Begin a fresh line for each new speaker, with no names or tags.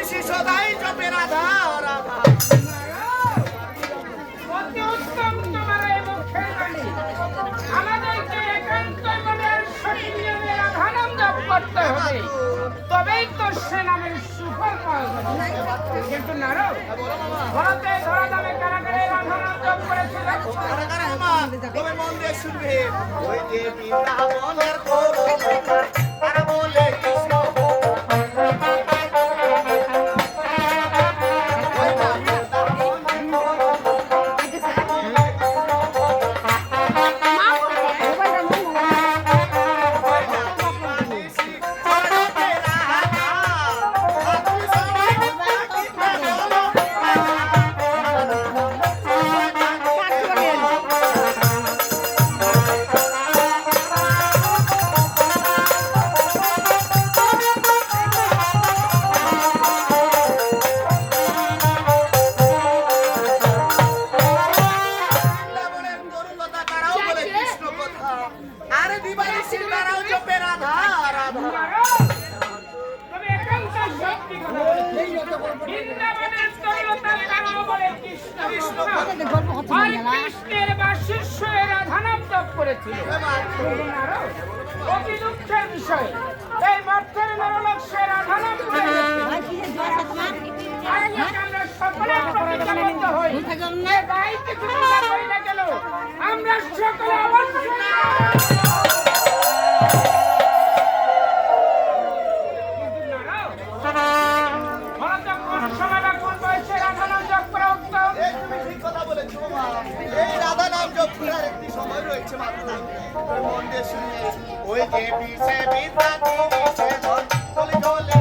দিবানিশি সদাই জপে রাধা রাধা।
অতি উত্তম তোমার এই মুখের বাণী। আমাদেরকে একান্ত মনের সঠিক নিয়মে রাধা নাম জপ করতে হবে, তবেই তো সে নামের সুফল পাওয়া যাবে। কিন্তু নারদ, ভারতে ধরা দামে কারাগারে রাধা নাম জপ করেছিল।
কারাগারে মা, তবে মন দিয়ে শুনবে। ওই যে বৃন্দাবনের করো তারা বলে কৃষ্ণ
কৃষ্ণের বা শিষ্যের রাধা নাম জপ করেছিল। অতি দুঃখের বিষয়, এই মর্তের নরলোক সে রাধা নাম আমরা সকলে প্রতিজ্ঞাবদ্ধ হই, গাইতে কৃষ্ণ করি না কেন আমরা সকলে অবশ্যই
এই রাধা নাম জপ করার একটি সময় রয়েছে মাত্র। মন দিয়ে শুনে ওই যে পিছে বিদ্যা দিছে মন চলে চলে